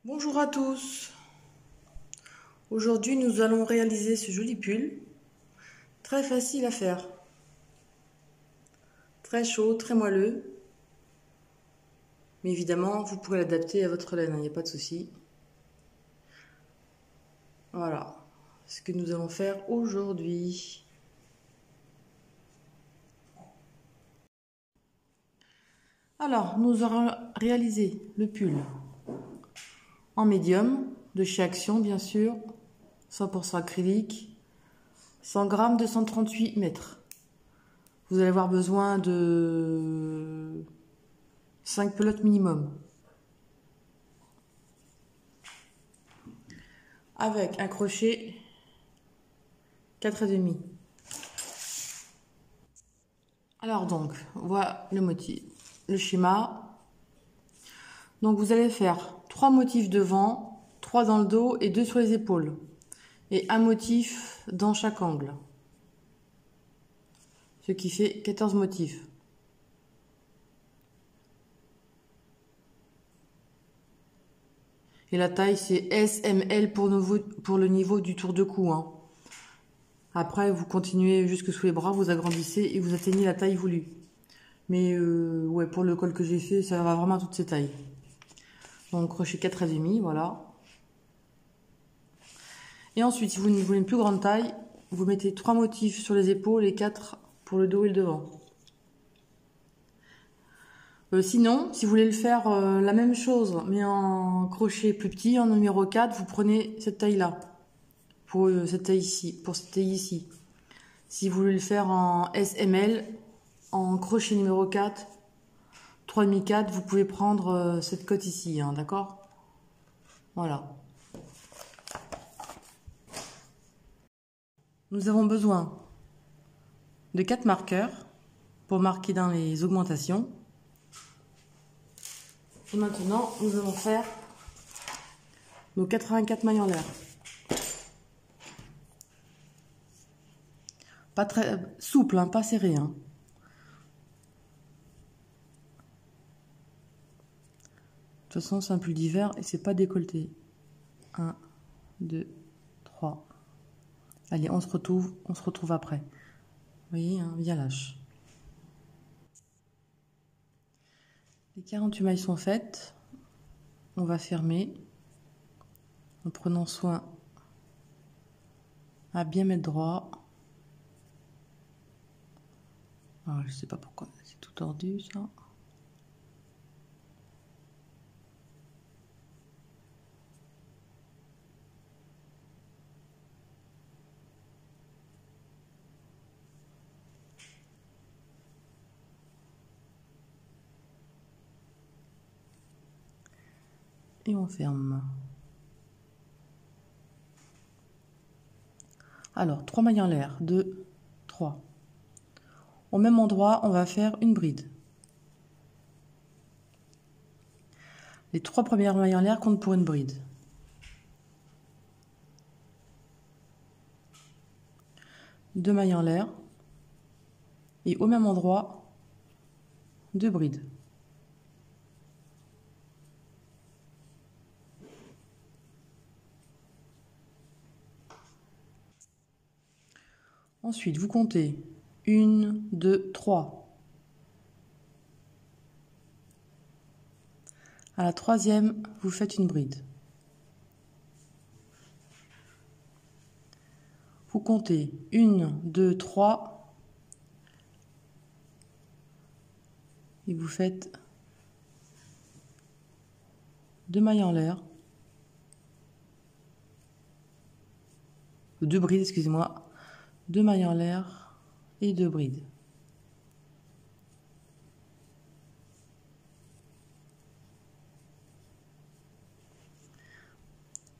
Bonjour à tous. Aujourd'hui, nous allons réaliser ce joli pull. Très facile à faire. Très chaud, très moelleux. Mais évidemment, vous pourrez l'adapter à votre laine, il n'y a pas de souci. Voilà ce que nous allons faire aujourd'hui. Alors, nous aurons réalisé le pull en médium, de chez Action bien sûr, 100% acrylique, 100 grammes, 238 mètres. Vous allez avoir besoin de 5 pelotes minimum. Avec un crochet 4,5. Alors donc, voilà le motif, le schéma. Donc vous allez faire 3 motifs devant, 3 dans le dos et 2 sur les épaules. Et un motif dans chaque angle. Ce qui fait 14 motifs. Et la taille c'est SML pour le niveau du tour de cou. Hein. Après vous continuez jusque sous les bras, vous agrandissez et vous atteignez la taille voulue. Mais ouais, pour le col que j'ai fait, ça va vraiment à toutes ces tailles. Donc crochet 4,5, voilà. Et ensuite, si vous voulez une plus grande taille, vous mettez 3 motifs sur les épaules et 4 pour le dos et le devant. Sinon, si vous voulez le faire la même chose, mais en crochet plus petit, en numéro 4, vous prenez cette taille-là. Pour cette taille ici. Si vous voulez le faire en SML, en crochet numéro 4, 3,5 4, vous pouvez prendre cette cote ici, hein, d'accord? Voilà. Nous avons besoin de 4 marqueurs pour marquer dans les augmentations. Et maintenant, nous allons faire nos 84 mailles en l'air. Pas très souple, hein, pas serré. Hein. De toute façon, c'est un pull d'hiver et c'est pas décolleté. 1, 2, 3. Allez, on se retrouve après. Vous voyez, hein, bien lâche. Les 48 mailles sont faites. On va fermer en prenant soin à bien mettre droit. Alors, je sais pas pourquoi c'est tout tordu ça. Et on ferme. Alors, 3 mailles en l'air, 2, 3. Au même endroit, on va faire une bride. Les 3 premières mailles en l'air comptent pour une bride. 2 mailles en l'air. Et au même endroit, 2 brides. Ensuite, vous comptez 1, 2, 3. À la troisième, vous faites une bride. Vous comptez 1, 2, 3. Et vous faites 2 mailles en l'air. 2 brides, excusez-moi. 2 mailles en l'air et 2 brides.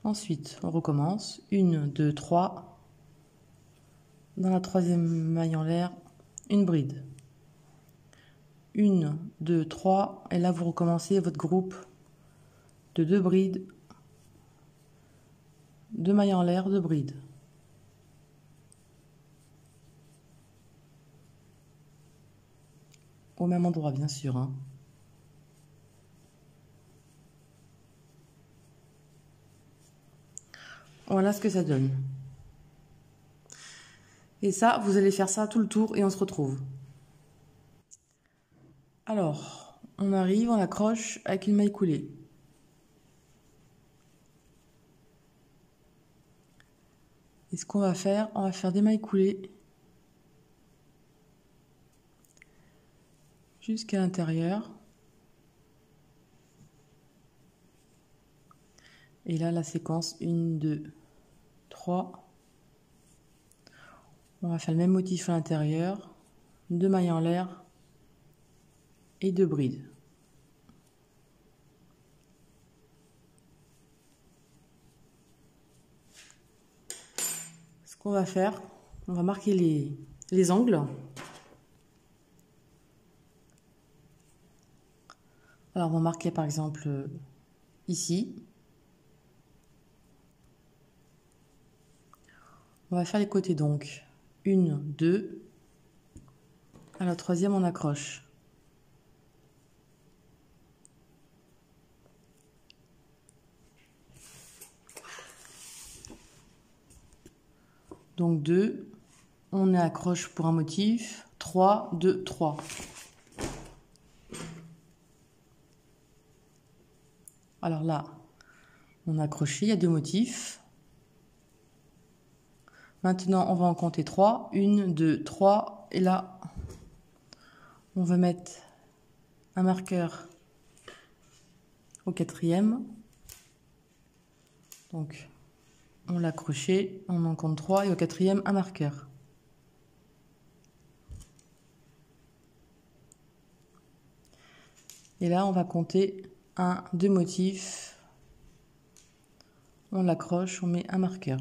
Ensuite, on recommence. 1, 2, 3. Dans la troisième maille en l'air, une bride. 1, 2, 3. Et là, vous recommencez votre groupe de 2 brides, 2 mailles en l'air, 2 brides. Au même endroit, bien sûr. Hein. Voilà ce que ça donne. Et ça, vous allez faire ça tout le tour et on se retrouve. Alors, on arrive, on accroche avec une maille coulée. Et ce qu'on va faire, on va faire des mailles coulées jusqu'à l'intérieur. Et là, la séquence 1, 2, 3. On va faire le même motif à l'intérieur, 2 mailles en l'air et 2 brides. Ce qu'on va faire, on va marquer les angles. Alors on va marquer par exemple ici. On va faire les côtés donc. 1, 2. À la troisième, on accroche. Donc 2, on accroche pour un motif. 3, 2, 3. Alors là, on a accroché, il y a 2 motifs. Maintenant, on va en compter 3. 1, 2, 3. Et là, on va mettre un marqueur au quatrième. Donc, on l'a accroché, on en compte 3. Et au quatrième, un marqueur. Et là, on va compter 1, 2 motifs. On l'accroche, on met un marqueur.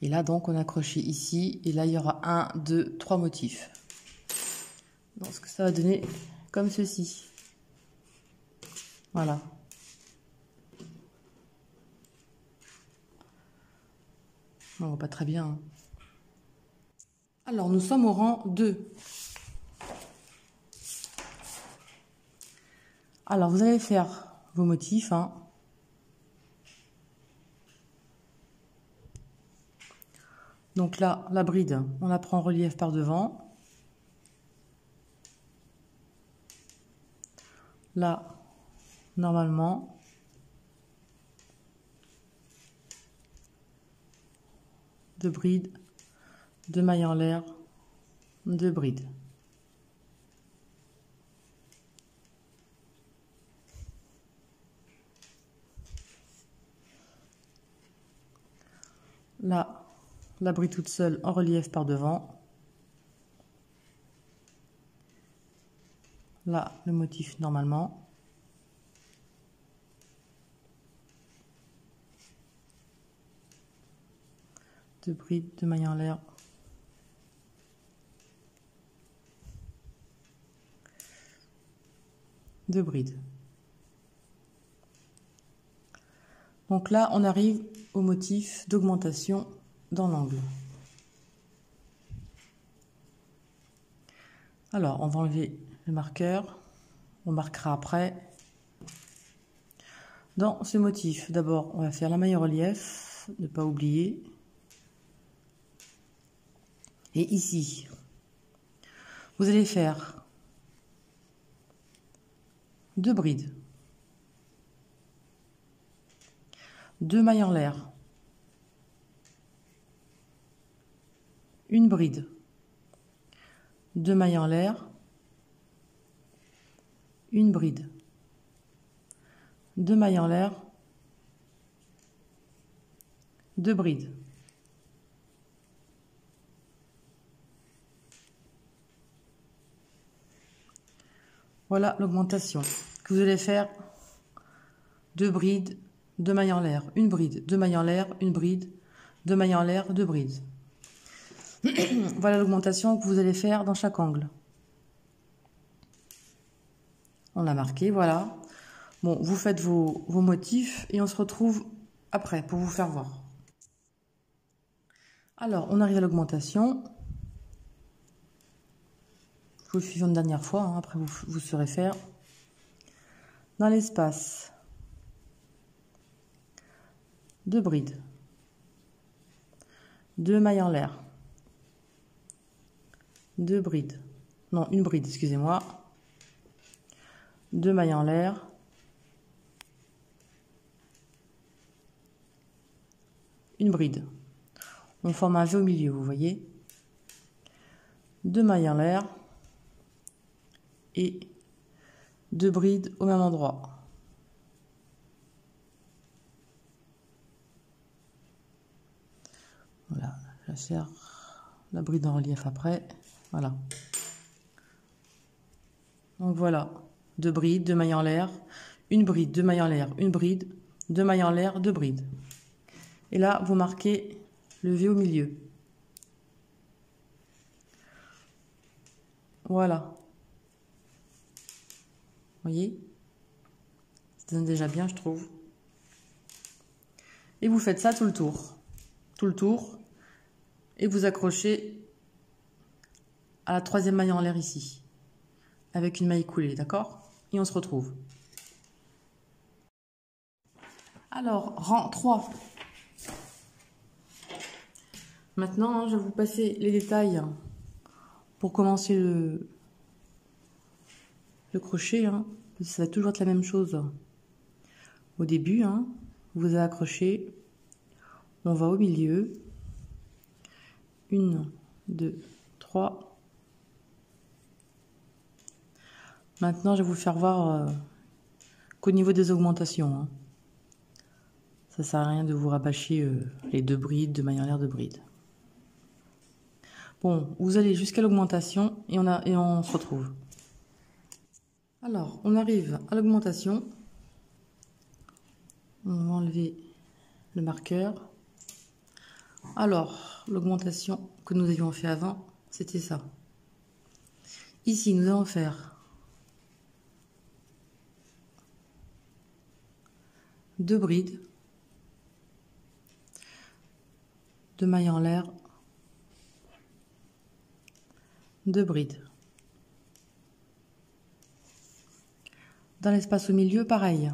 Et là, donc, on a accroché ici. Et là, il y aura 1, 2, 3 motifs. Donc, ce que ça va donner comme ceci. Voilà. On voit pas très bien. Hein. Alors, nous sommes au rang 2. Alors, vous allez faire vos motifs. Hein. Donc là, la bride, on la prend en relief par devant. Là, normalement, deux brides, 2 mailles en l'air, 2 brides. Là, la bride toute seule en relief par devant. Là, le motif normalement. Deux brides, 2 mailles en l'air. Deux brides. Donc là, on arrive au motif d'augmentation dans l'angle. Alors, on va enlever le marqueur. On marquera après. Dans ce motif, d'abord, on va faire la maille en relief, ne pas oublier. Et ici, vous allez faire 2 brides, 2 mailles en l'air, une bride, 2 mailles en l'air, une bride, 2 mailles en l'air, 2 brides. Voilà l'augmentation que vous allez faire. 2 brides, 2 mailles en l'air, une bride, 2 mailles en l'air, une bride, 2 mailles en l'air, 2 brides. Voilà l'augmentation que vous allez faire dans chaque angle. On l'a marqué, voilà. Bon, vous faites vos motifs et on se retrouve après pour vous faire voir. Alors, on arrive à l'augmentation. Je vous le fais une dernière fois, hein, après vous saurez faire. Dans l'espace, 2 brides, 2 mailles en l'air, 2 brides, non, une bride, excusez-moi, 2 mailles en l'air, une bride. On forme un V au milieu, vous voyez. 2 mailles en l'air et 2 brides au même endroit. Voilà, je sers la bride en relief après. Voilà. Donc voilà, 2 brides, 2 mailles en l'air, une bride, 2 mailles en l'air, une bride, 2 mailles en l'air, 2 brides. Et là, vous marquez le V au milieu. Voilà. Vous voyez? Ça donne déjà bien, je trouve. Et vous faites ça tout le tour. Tout le tour. Et vous accrochez à la 3e maille en l'air ici. Avec une maille coulée, d'accord? Et on se retrouve. Alors, rang 3. Maintenant, je vais vous passer les détails pour commencer le crochet. Hein. Ça va toujours être la même chose. Au début, hein, vous avez accroché, on va au milieu. 1, 2, 3. Maintenant, je vais vous faire voir qu'au niveau des augmentations, hein, ça sert à rien de vous rabâcher les 2 brides, 2 mailles en l'air, 2 brides. Bon, vous allez jusqu'à l'augmentation et on se retrouve. Alors, on arrive à l'augmentation. On va enlever le marqueur. Alors, l'augmentation que nous avions fait avant, c'était ça. Ici, nous allons faire 2 brides, 2 mailles en l'air, 2 brides. Dans l'espace au milieu, pareil.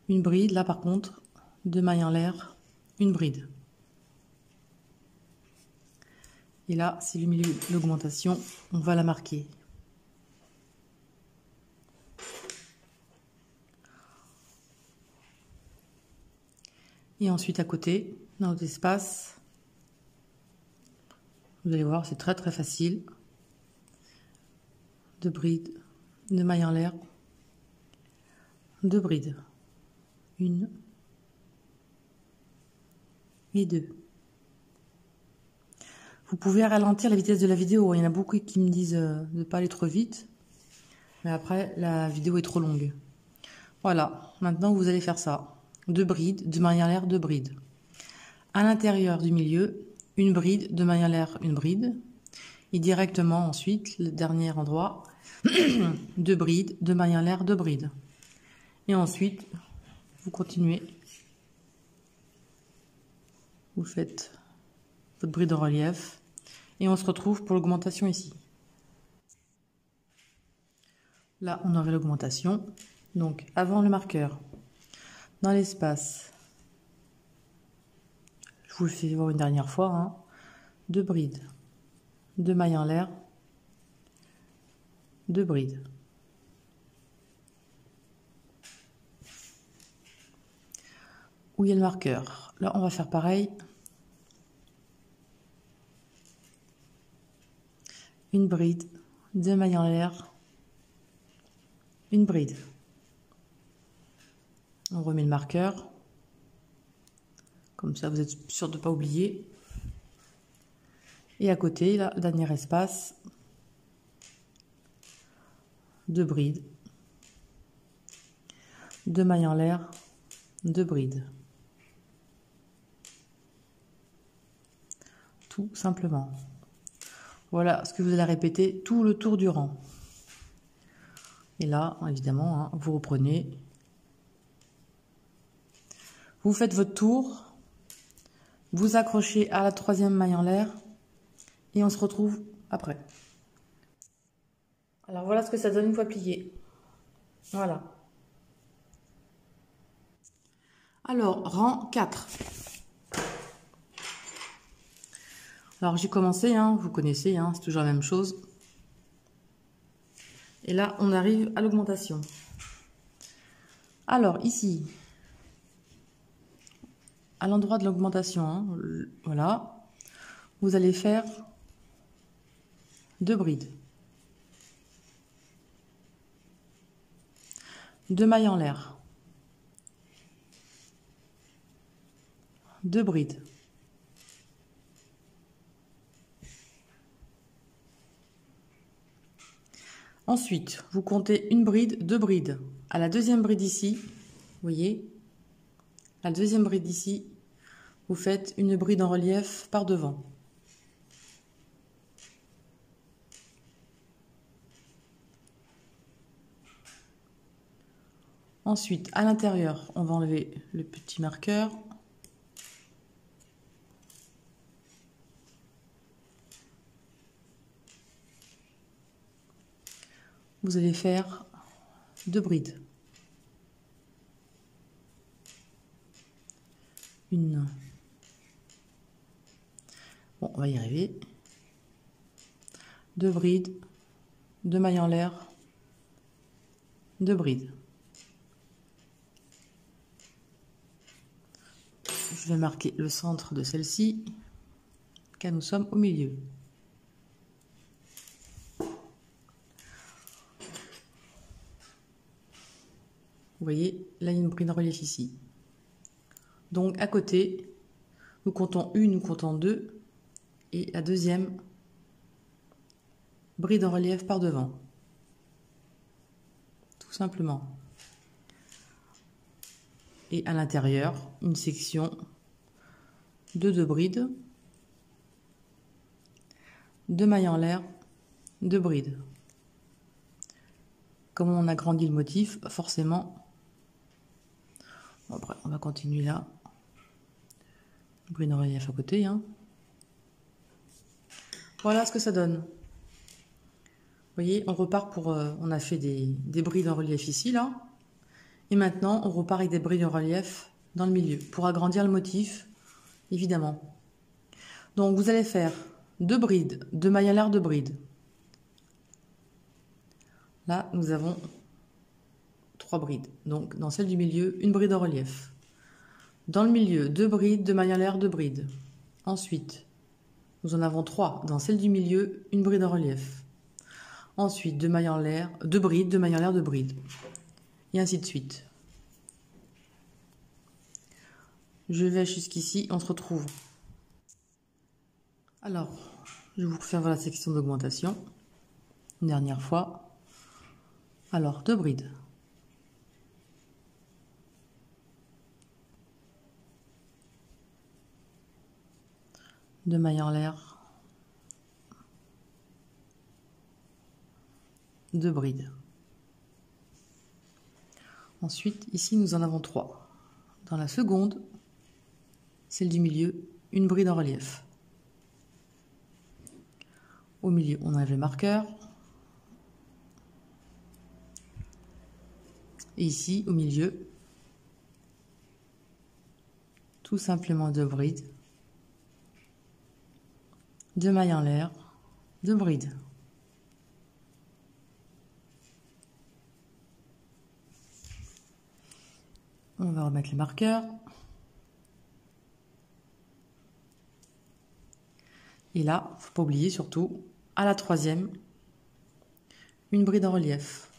Une bride, là par contre, 2 mailles en l'air, une bride. Et là, c'est le milieu, l'augmentation, on va la marquer. Et ensuite à côté, dans notre espace, vous allez voir, c'est très très facile. 2 brides, 2 mailles en l'air, 2 brides. 1 et 2. Vous pouvez ralentir la vitesse de la vidéo. Il y en a beaucoup qui me disent de ne pas aller trop vite. Mais après, la vidéo est trop longue. Voilà, maintenant vous allez faire ça. 2 brides, 2 mailles en l'air, 2 brides. À l'intérieur du milieu, une bride, 2 mailles en l'air, une bride. Et directement ensuite, le dernier endroit, 2 brides, 2 mailles en l'air, 2 brides. Et ensuite, vous continuez. Vous faites votre bride en relief. Et on se retrouve pour l'augmentation ici. Là, on aurait l'augmentation. Donc, avant le marqueur, dans l'espace, je vous le fais voir une dernière fois, hein, 2 brides, 2 mailles en l'air, 2 brides. Où il y a le marqueur. Là, on va faire pareil. Une bride, 2 mailles en l'air, une bride. On remet le marqueur. Comme ça, vous êtes sûr de ne pas oublier. Et à côté, là, le dernier espace, 2 brides, 2 mailles en l'air, 2 brides. Tout simplement. Voilà ce que vous allez répéter tout le tour du rang. Et là, évidemment, hein, vous reprenez. Vous faites votre tour. Vous accrochez à la 3e maille en l'air. Et on se retrouve après. Alors voilà ce que ça donne une fois plié. Voilà. Alors, rang 4. Alors j'ai commencé, hein, vous connaissez, hein, c'est toujours la même chose. Et là, on arrive à l'augmentation. Alors ici, à l'endroit de l'augmentation, hein, voilà, vous allez faire 2 brides. 2 mailles en l'air. 2 brides. Ensuite, vous comptez une bride, 2 brides. À la deuxième bride ici, vous voyez, la deuxième bride ici, vous faites une bride en relief par devant. Ensuite, à l'intérieur, on va enlever le petit marqueur. Vous allez faire 2 brides. Une. Bon, on va y arriver. 2 brides, 2 mailles en l'air, 2 brides. Je vais marquer le centre de celle-ci, car nous sommes au milieu. Vous voyez, là il y a une bride en relief ici. Donc à côté, nous comptons une, nous comptons 2, et la deuxième bride en relief par devant. Tout simplement. Et à l'intérieur, une section de 2 brides, 2 mailles en l'air, 2 brides. Comme on agrandit le motif, forcément, bon, après on va continuer là. Bride en relief à côté. Hein. Voilà ce que ça donne. Vous voyez, on repart pour... on a fait des brides en relief ici, là. Et maintenant, on repart avec des brides en relief dans le milieu, pour agrandir le motif, évidemment. Donc, vous allez faire 2 brides, 2 mailles en l'air, 2 brides. Là, nous avons 3 brides. Donc, dans celle du milieu, une bride en relief. Dans le milieu, 2 brides, 2 mailles en l'air, 2 brides. Ensuite, nous en avons 3. Dans celle du milieu, une bride en relief. Ensuite, 2 mailles en l'air, 2 brides, 2 mailles en l'air, 2 brides. Et ainsi de suite. Je vais jusqu'ici, on se retrouve. Alors, je vais vous faire la section d'augmentation. Une dernière fois. Alors, 2 brides. Deux mailles en l'air. 2 brides. Ensuite, ici, nous en avons 3. Dans la seconde, celle du milieu, une bride en relief. Au milieu, on enlève le marqueur. Et ici, au milieu, tout simplement 2 brides. 2 mailles en l'air, 2 brides. On va remettre le marqueur. Et là, faut pas oublier surtout, à la troisième, une bride en relief.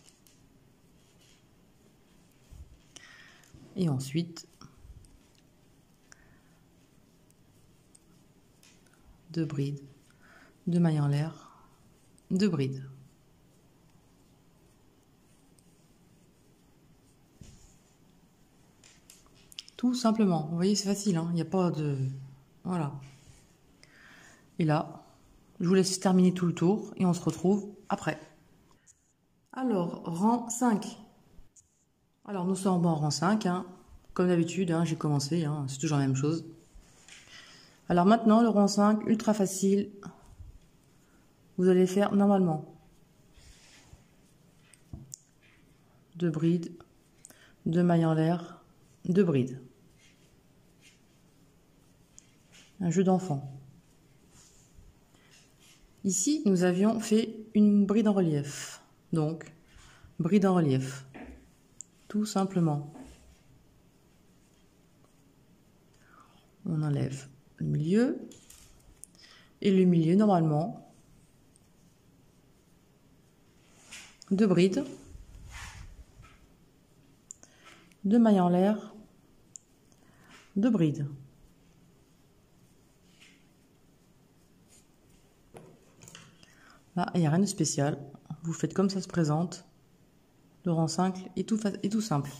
Et ensuite, 2 brides, 2 mailles en l'air, 2 brides. Tout simplement. Vous voyez, c'est facile, hein, il n'y a pas de... Voilà. Et là, je vous laisse terminer tout le tour et on se retrouve après. Alors, rang 5. Alors, nous sommes en rang 5. Hein. Comme d'habitude, hein, j'ai commencé. Hein, c'est toujours la même chose. Alors maintenant, le rang 5, ultra facile. vous allez faire normalement 2 brides, 2 mailles en l'air, 2 brides. Un jeu d'enfant. Ici, nous avions fait une bride en relief. Donc, bride en relief. Tout simplement. On enlève le milieu. Et le milieu, normalement, 2 brides, 2 mailles en l'air, 2 brides. Là, il n'y a rien de spécial. Vous faites comme ça se présente. Le rang 5 et tout simple.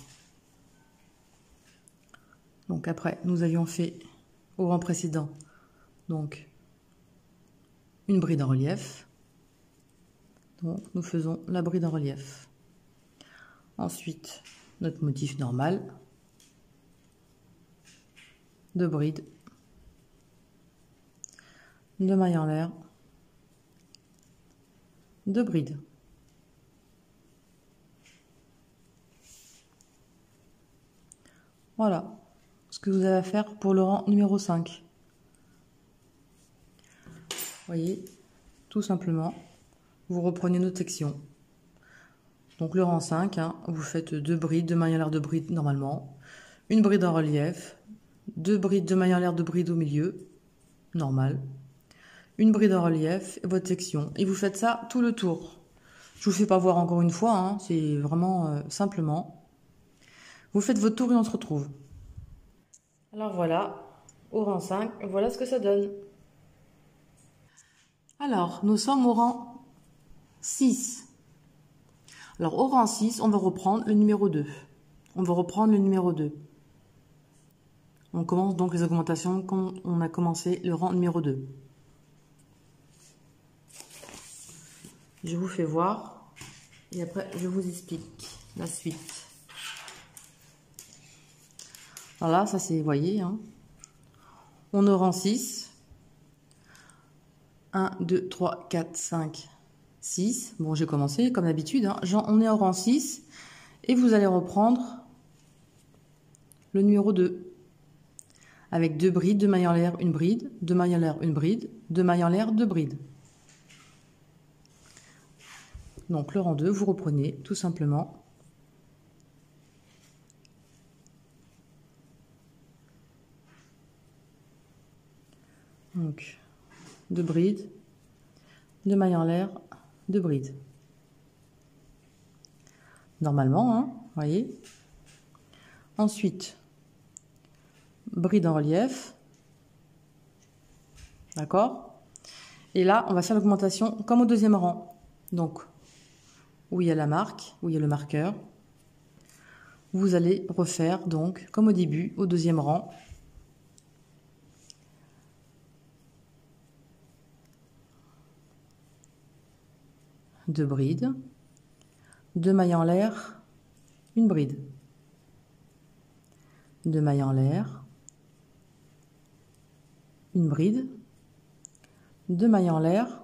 Donc après, nous avions fait au rang précédent, donc une bride en relief. Donc nous faisons la bride en relief. Ensuite, notre motif normal. 2 brides. 2 mailles en l'air. 2 brides. Voilà ce que vous avez à faire pour le rang numéro 5. Voyez, tout simplement, vous reprenez notre section. Donc le rang 5, hein, vous faites 2 brides, 2 mailles en l'air, 2 brides normalement. Une bride en relief, 2 brides, 2 mailles en l'air, 2 brides au milieu, normal. Une bride en relief et votre section. Et vous faites ça tout le tour. Je vous fais pas voir encore une fois, hein, c'est vraiment simplement. Vous faites votre tour et on se retrouve. Alors voilà, au rang 5, voilà ce que ça donne. Alors, nous sommes au rang 6. Alors, au rang 6, on va reprendre le numéro 2. On va reprendre le numéro 2. On commence donc les augmentations quand on a commencé le rang numéro 2. Je vous fais voir et après je vous explique la suite. Voilà, ça c'est, vous voyez, hein. On est au rang 6. 1, 2, 3, 4, 5, 6. Bon, j'ai commencé comme d'habitude, hein. On est au rang 6 et vous allez reprendre le numéro 2. Avec 2 brides, 2 mailles en l'air, une bride, 2 mailles en l'air, une bride, 2 mailles en l'air, 2 brides. Donc le rang 2, vous reprenez tout simplement. Donc 2 brides, 2 mailles en l'air, 2 brides. Normalement, hein, voyez. Ensuite, bride en relief. D'accord? Et là, on va faire l'augmentation comme au deuxième rang. Donc, où il y a la marque, où il y a le marqueur. Vous allez refaire, donc, comme au début, au deuxième rang. Deux brides, 2 mailles en l'air, une bride. 2 mailles en l'air, une bride, 2 mailles en l'air,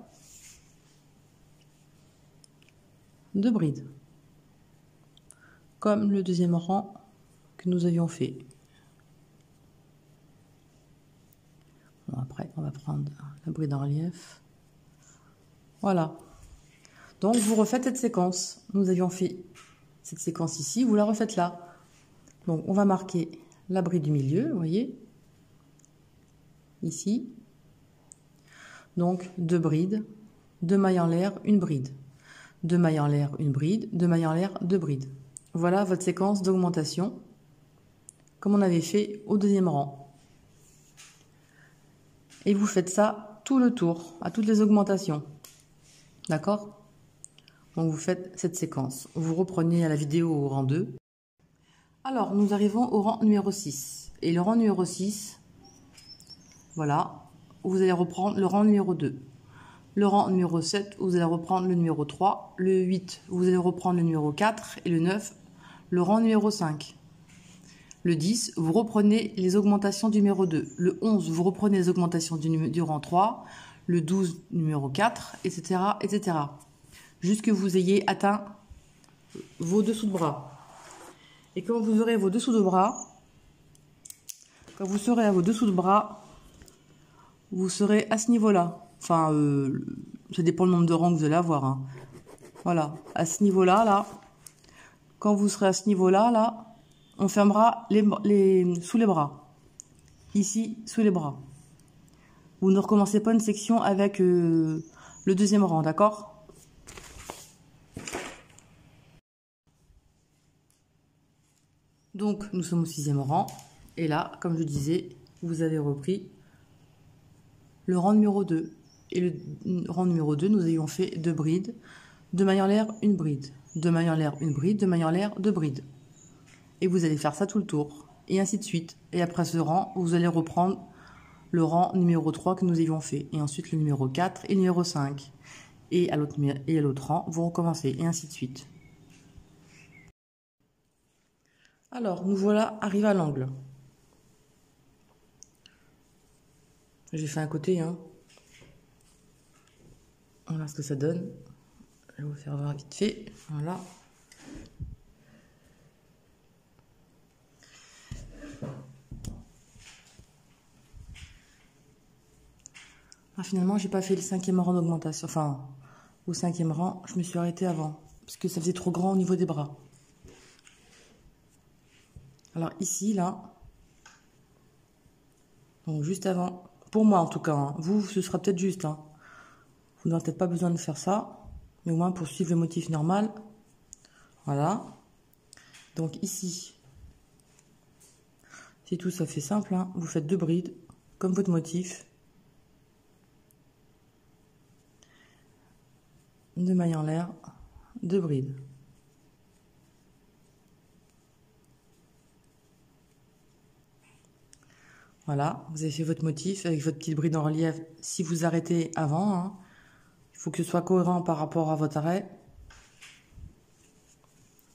2 brides. Comme le deuxième rang que nous avions fait. Bon, après, on va prendre la bride en relief. Voilà. Donc, vous refaites cette séquence. Nous avions fait cette séquence ici, vous la refaites là. Donc, on va marquer la bride du milieu, vous voyez, ici. Donc, 2 brides, 2 mailles en l'air, une bride. 2 mailles en l'air, une bride, 2 mailles en l'air, 2 brides. Voilà votre séquence d'augmentation, comme on avait fait au deuxième rang. Et vous faites ça tout le tour, à toutes les augmentations. D'accord ? Donc, vous faites cette séquence. Vous reprenez à la vidéo au rang 2. Alors, nous arrivons au rang numéro 6. Et le rang numéro 6, voilà, vous allez reprendre le rang numéro 2. Le rang numéro 7, vous allez reprendre le numéro 3. Le 8, vous allez reprendre le numéro 4. Et le 9, le rang numéro 5. Le 10, vous reprenez les augmentations du numéro 2. Le 11, vous reprenez les augmentations du rang 3. le 12 numéro 4, etc., etc. Jusque vous ayez atteint vos dessous de bras. Et quand vous aurez vos dessous de bras, quand vous serez à vos dessous de bras, vous serez à ce niveau-là. Enfin, ça dépend le nombre de rangs que vous allez avoir. Hein. Voilà, à ce niveau-là, là. Quand vous serez à ce niveau-là, là, on fermera sous les bras. Ici, sous les bras. Vous ne recommencez pas une section avec le deuxième rang, d'accord? Donc, nous sommes au 6e rang. Et là, comme je disais, vous avez repris le rang numéro 2. Et le rang numéro 2, nous ayons fait 2 brides. 2 mailles en l'air, une bride. 2 mailles en l'air, une bride. 2 mailles en l'air, 2 brides. Et vous allez faire ça tout le tour. Et ainsi de suite. Et après ce rang, vous allez reprendre le rang numéro 3 que nous avions fait. Et ensuite le numéro 4 et le numéro 5. Et à l'autre rang, vous recommencez. Et ainsi de suite. Alors, nous voilà arrivés à l'angle. J'ai fait un côté, hein. Voilà ce que ça donne. Je vais vous faire voir vite fait. Voilà. Ah, finalement, j'ai pas fait le 5e rang d'augmentation. Enfin, au 5e rang, je me suis arrêtée avant. Parce que ça faisait trop grand au niveau des bras. Alors ici, là. Donc juste avant. Pour moi, en tout cas. Hein. Vous, ce sera peut-être juste. Hein. Vous n'aurez peut-être pas besoin de faire ça. Mais au moins pour suivre le motif normal. Voilà. Donc ici. C'est tout, ça fait simple. Hein. Vous faites 2 brides. Comme votre motif. 2 mailles en l'air. 2 brides. Voilà, vous avez fait votre motif avec votre petite bride en relief. Si vous arrêtez avant, hein, il faut que ce soit cohérent par rapport à votre arrêt.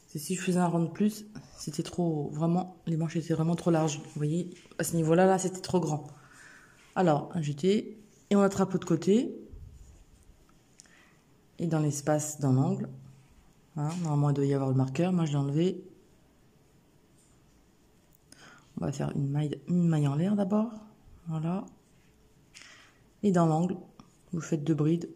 Si je faisais un rang de plus, c'était trop, vraiment, les manches étaient vraiment trop larges. Vous voyez, à ce niveau-là, là, c'était trop grand. Alors, un jeté, et on attrape l'autre côté. Et dans l'espace, dans l'angle. Hein, normalement, il doit y avoir le marqueur. Moi, je l'ai enlevé. On va faire une maille en l'air d'abord. Voilà. Et dans l'angle, vous faites 2 brides.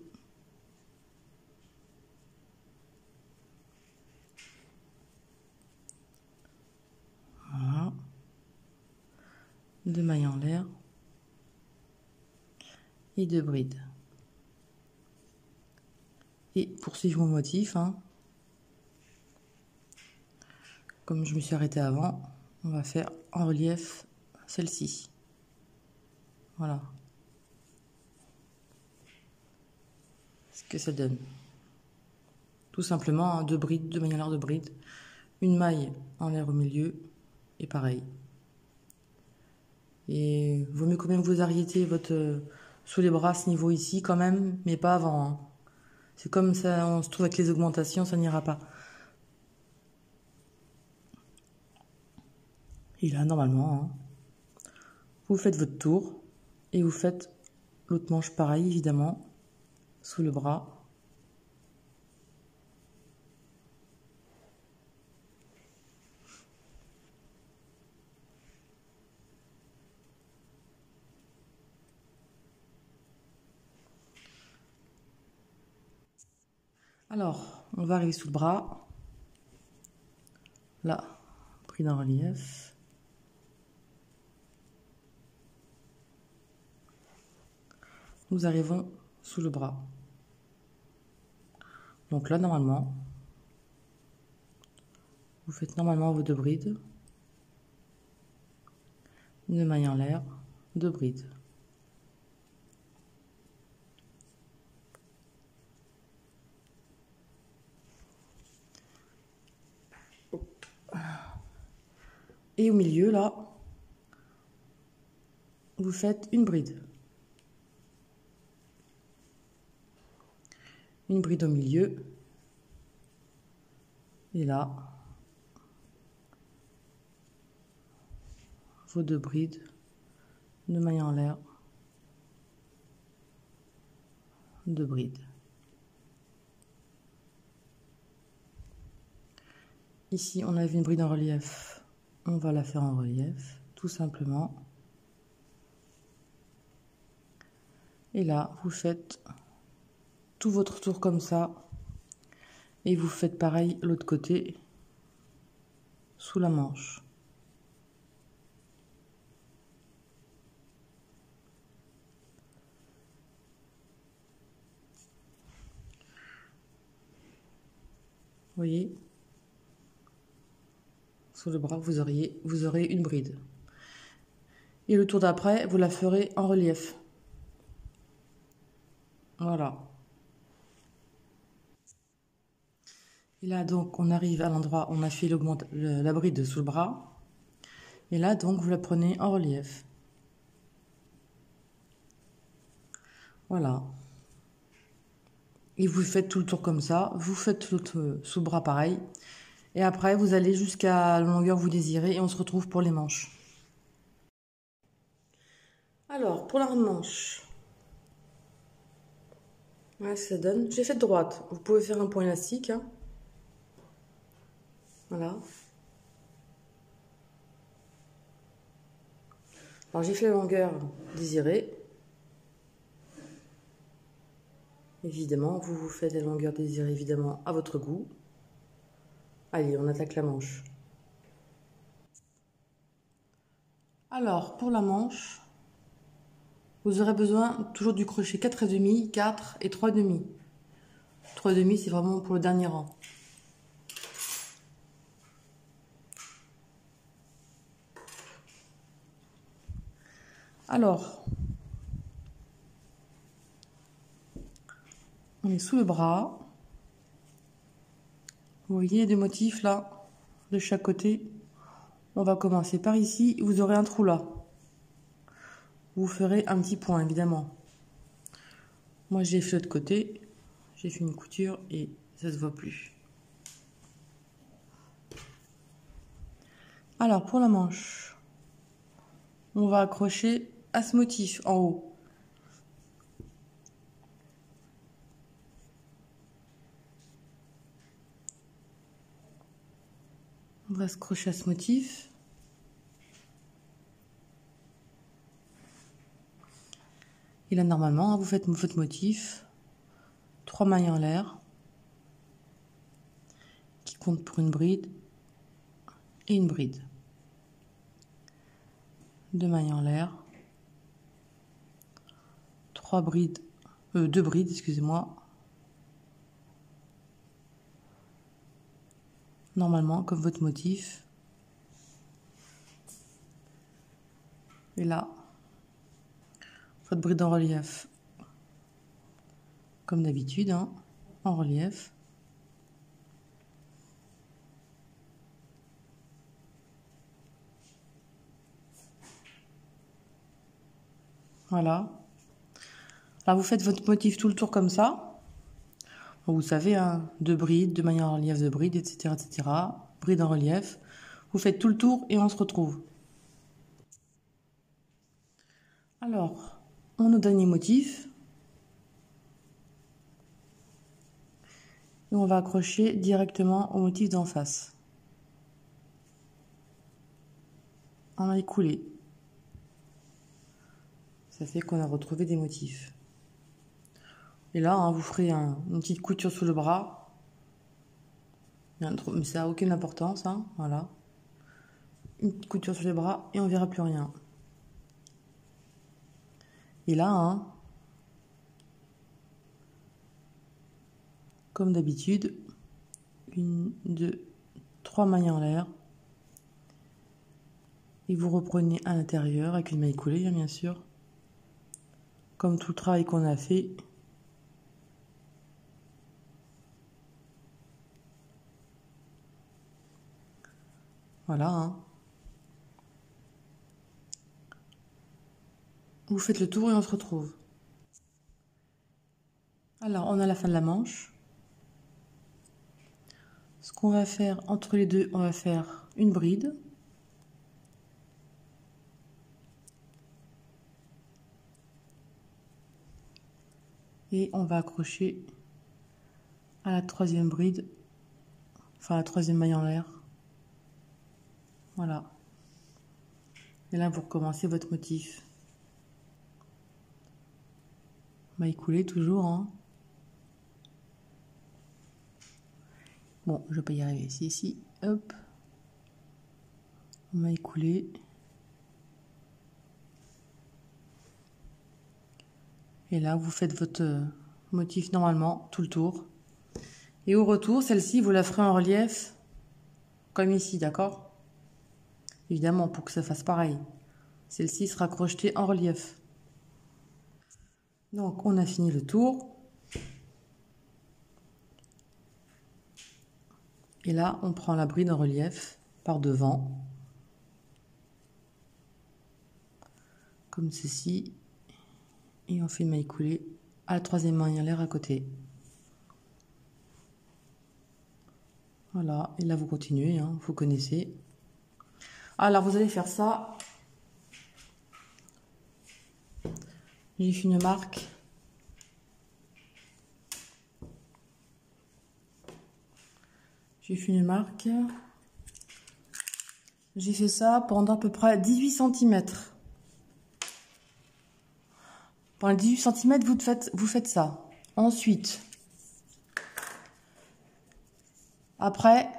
Voilà. 2 mailles en l'air. Et 2 brides. Et pour suivre mon motif, hein, comme je me suis arrêtée avant, on va faire en relief celle-ci. Voilà. Ce que ça donne. Tout simplement, hein, 2 brides, 2 mailles en l'air de brides. Une maille en l'air au milieu. Et pareil. Et vaut mieux quand même vous arrêter votre sous les bras à ce niveau ici quand même, mais pas avant. Hein. C'est comme ça, on se trouve avec les augmentations, ça n'ira pas. Et là, normalement, hein, vous faites votre tour et vous faites l'autre manche pareil, évidemment, sous le bras. Alors, on va arriver sous le bras. Là, pris d'un relief. Nous arrivons sous le bras. Donc là, normalement, vous faites normalement vos 2 brides. Une maille en l'air, 2 brides. Et au milieu, là, vous faites une bride. Une bride au milieu. Et là, vos 2 brides, 2 mailles en l'air. 2 brides. Ici, on avait une bride en relief. On va la faire en relief, tout simplement. Et là, vous faites tout votre tour comme ça. Et vous faites pareil l'autre côté, sous la manche. Vous voyez, sur le bras, vous aurez une bride. Et le tour d'après, vous la ferez en relief. Voilà. Et là, donc, on arrive à l'endroit où on a fait la bride sous le bras. Et là, donc, vous la prenez en relief. Voilà. Et vous faites tout le tour comme ça. Vous faites l'autre sous le bras pareil. Et après, vous allez jusqu'à la longueur que vous désirez. Et on se retrouve pour les manches. Alors, pour la manche. Voilà ce que ça donne. J'ai fait de droite. Vous pouvez faire un point élastique. Hein. Voilà. Alors, j'ai fait la longueur désirée. Évidemment, vous faites la longueur désirée, évidemment, à votre goût. Allez, on attaque la manche. Alors, pour la manche, vous aurez besoin toujours du crochet 4,5, 4 et 3,5. 3,5, c'est vraiment pour le dernier rang. Alors, on est sous le bras. Vous voyez des motifs là, de chaque côté. On va commencer par ici. Vous aurez un trou là. Vous ferez un petit point, évidemment. Moi, j'ai fait de l'autre côté. J'ai fait une couture et ça se voit plus. Alors, pour la manche, on va accrocher à ce motif en haut. On va se crocher à ce motif. Et là, normalement, vous faites votre motif. 3 mailles en l'air. Qui compte pour une bride. Et une bride. 2 mailles en l'air. 2 brides, excusez-moi. Normalement, comme votre motif. Et là, votre bride en relief. Comme d'habitude, hein, en relief. Voilà. Là, vous faites votre motif tout le tour comme ça. Bon, vous savez, hein, 2 brides, 2 mailles en relief de brides, etc., etc. Bride en relief. Vous faites tout le tour et on se retrouve. Alors, on a nos derniers motifs. Et on va accrocher directement au motif d'en face. On a écoulé. Ça fait qu'on a retrouvé des motifs. Et là, hein, vous ferez une petite couture sous le bras. Mais ça n'a aucune importance. Hein, voilà. Une petite couture sur les bras et on verra plus rien. Et là, hein, comme d'habitude, 1, 2, 3 mailles en l'air. Et vous reprenez à l'intérieur avec une maille coulée, hein, bien sûr. Comme tout le travail qu'on a fait. Voilà. Hein. Vous faites le tour et on se retrouve. Alors, on a la fin de la manche. Ce qu'on va faire entre les deux, on va faire une bride. Et on va accrocher à la troisième bride, enfin la troisième maille en l'air. Voilà. Et là, vous recommencez votre motif. Maille coulée toujours, hein. Bon, je vais pas y arriver. Ici, hop. Maille coulée. Et là, vous faites votre motif normalement, tout le tour. Et au retour, celle-ci, vous la ferez en relief, comme ici, d'accord? Évidemment, pour que ça fasse pareil. Celle-ci sera crochetée en relief. Donc, on a fini le tour. Et là, on prend la bride en relief par devant. Comme ceci. Et on fait une maille coulée à la troisième maille en l'air à côté. Voilà, et là vous continuez, hein, vous connaissez. Alors vous allez faire ça. J'ai fait une marque. J'ai fait une marque. J'ai fait ça pendant à peu près 18 cm. Pendant 18 cm, vous faites ça. Ensuite, après,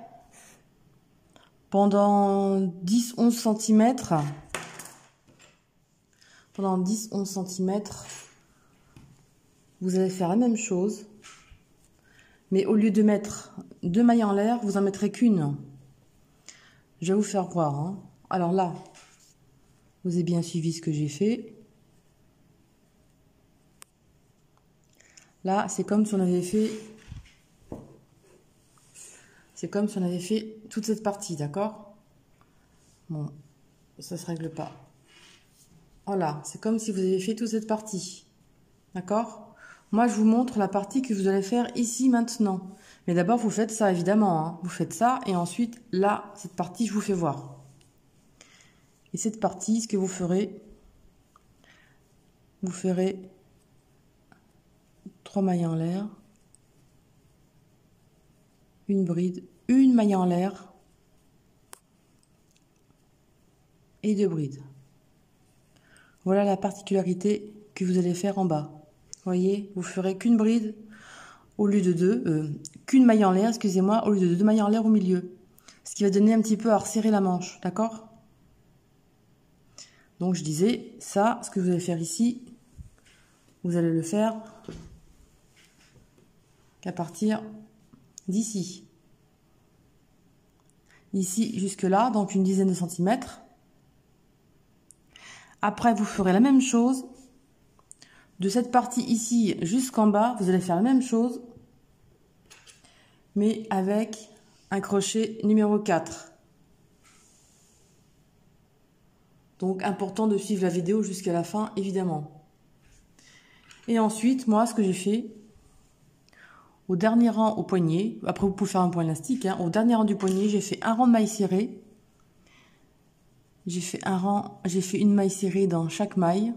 pendant 10-11 cm, vous allez faire la même chose. Mais au lieu de mettre 2 mailles en l'air, vous en mettrez qu'une. Je vais vous faire voir, hein. Alors là, vous avez bien suivi ce que j'ai fait. Là, c'est comme si on avait fait... C'est comme si on avait fait toute cette partie, d'accord? Bon, ça ne se règle pas. Voilà, c'est comme si vous avez fait toute cette partie. D'accord? Moi, je vous montre la partie que vous allez faire ici, maintenant. Mais d'abord, vous faites ça, évidemment, hein. Vous faites ça, et ensuite, là, cette partie, je vous fais voir. Et cette partie, ce que vous ferez 3 mailles en l'air, une bride, une maille en l'air et 2 brides. Voilà la particularité que vous allez faire en bas. Vous voyez, vous ferez qu'une bride au lieu de deux, qu'une maille en l'air, excusez-moi, au lieu de 2 mailles en l'air au milieu. Ce qui va donner un petit peu à resserrer la manche, d'accord? Donc je disais, ça, ce que vous allez faire ici, vous allez le faire qu'à partir d'ici. Ici jusque là, donc une dizaine de centimètres. Après, vous ferez la même chose. De cette partie ici jusqu'en bas, vous allez faire la même chose, mais avec un crochet numéro 4. Donc, important de suivre la vidéo jusqu'à la fin, évidemment. Et ensuite, moi, ce que j'ai fait, au dernier rang au poignet, après vous pouvez faire un point élastique, hein, au dernier rang du poignet, j'ai fait un rang de mailles serrées. J'ai fait une maille serrée dans chaque maille.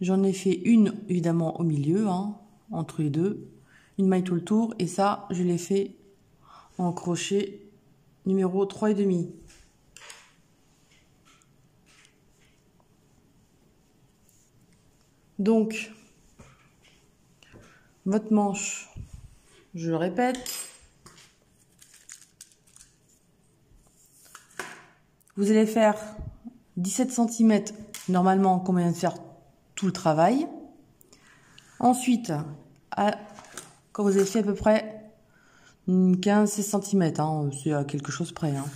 J'en ai fait une, évidemment, au milieu, hein, entre les deux. Une maille tout le tour. Et ça, je l'ai fait en crochet numéro 3,5. Donc, votre manche, je le répète. Vous allez faire 17 cm, normalement, qu'on vient de faire tout le travail. Ensuite, quand vous avez fait à peu près 15-16 cm, hein, c'est à quelque chose près. Hein.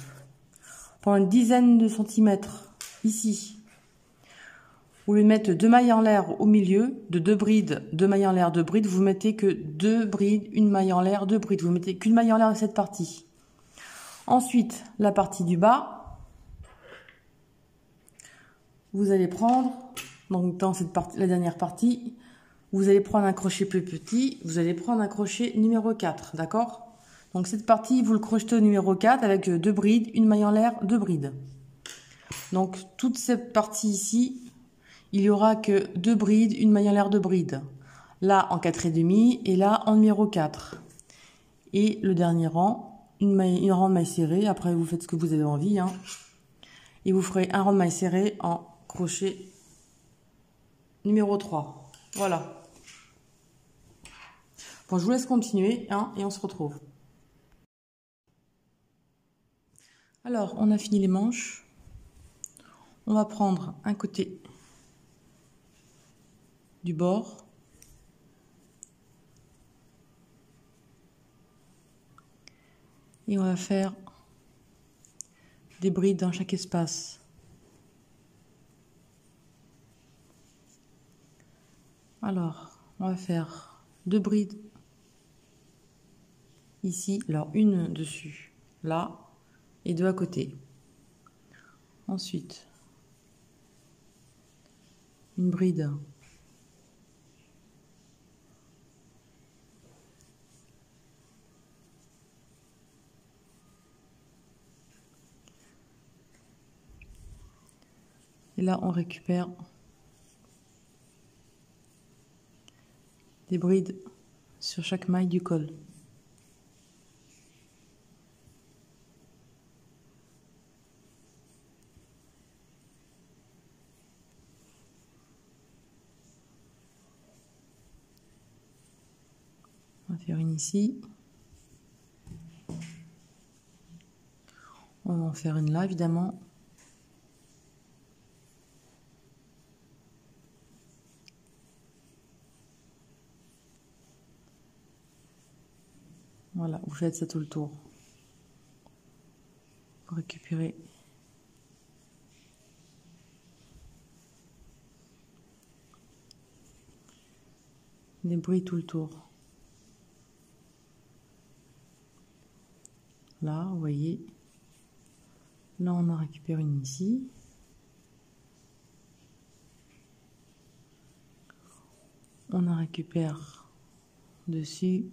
Pour une dizaine de centimètres, ici, vous voulez mettre 2 mailles en l'air au milieu, de 2 brides, 2 mailles en l'air, 2 brides, vous mettez que 2 brides, une maille en l'air, 2 brides, vous mettez qu'une maille en l'air à cette partie. Ensuite, la partie du bas, vous allez prendre, donc dans cette partie, la dernière partie, vous allez prendre un crochet plus petit, vous allez prendre un crochet numéro 4, d'accord? Donc cette partie, vous le crochetez au numéro 4 avec 2 brides, une maille en l'air, 2 brides. Donc toute cette partie ici, il y aura que 2 brides, une maille en l'air, 2 brides. là en 4,5 et là en numéro 4. Et le dernier rang, une rang de maille serrée. Après, vous faites ce que vous avez envie, hein. Et vous ferez un rang de maille serrée en crochet numéro 3. Voilà. Bon, je vous laisse continuer, hein, et on se retrouve. Alors, on a fini les manches. On va prendre un côté du bord. Et on va faire des brides dans chaque espace. Alors, on va faire 2 brides ici. Alors, une dessus, là, et 2 à côté. Ensuite, une bride et là on récupère des brides sur chaque maille du col. On va faire une ici. On va en faire une là, évidemment. Voilà, vous faites ça tout le tour. Pour récupérer des brides tout le tour. Là, vous voyez. Là, on en récupère une ici. On en récupère dessus.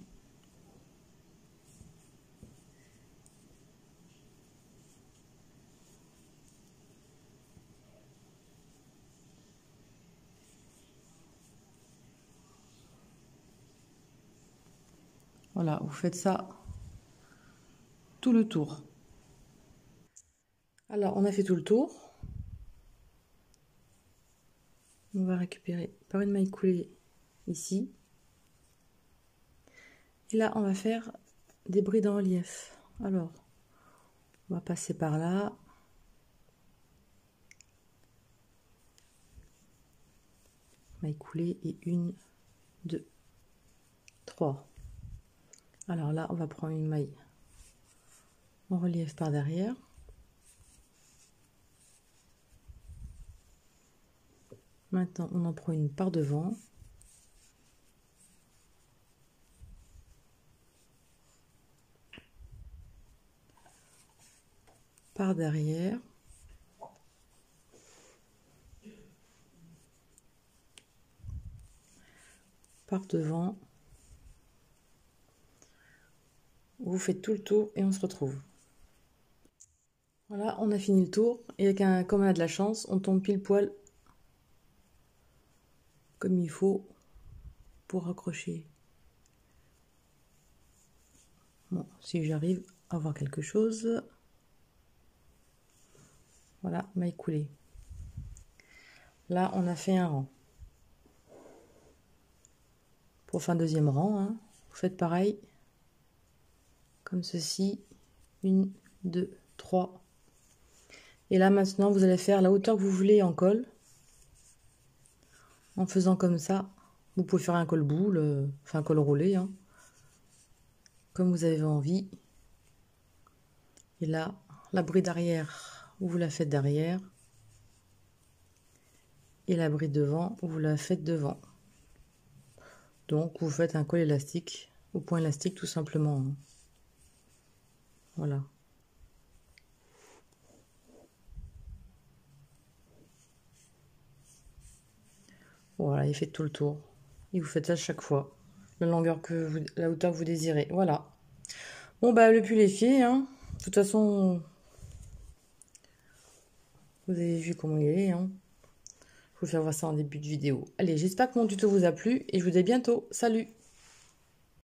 Voilà, vous faites ça tout le tour. Alors, on a fait tout le tour. On va récupérer par une maille coulée ici. Et là, on va faire des brides en relief. Alors, on va passer par là. Maille coulée et 1, 2, 3. Alors là, on va prendre une maille en relief par derrière. Maintenant, on en prend une par devant. Par derrière. Par devant. Vous faites tout le tour et on se retrouve. Voilà, on a fini le tour. Et comme on a de la chance, on tombe pile poil comme il faut pour accrocher. Bon, si j'arrive à voir quelque chose. Voilà, maille coulée. Là, on a fait un rang. Pour faire un deuxième rang, hein, vous faites pareil. Comme ceci. 1, 2, 3. Et là, maintenant, vous allez faire la hauteur que vous voulez en col. En faisant comme ça. Vous pouvez faire un col boule, enfin un col roulé, hein, comme vous avez envie. Et là, la bride arrière, vous la faites derrière. Et la bride devant, vous la faites devant. Donc, vous faites un col élastique, au point élastique tout simplement, hein. Voilà. Voilà, et faites tout le tour. Et vous faites ça chaque fois. La longueur la hauteur que vous désirez. Voilà. Bon, bah, le pull est fait, hein. De toute façon, vous avez vu comment il est, hein. vous faire voir ça en début de vidéo. Allez, j'espère que mon tuto vous a plu et je vous dis à bientôt. Salut!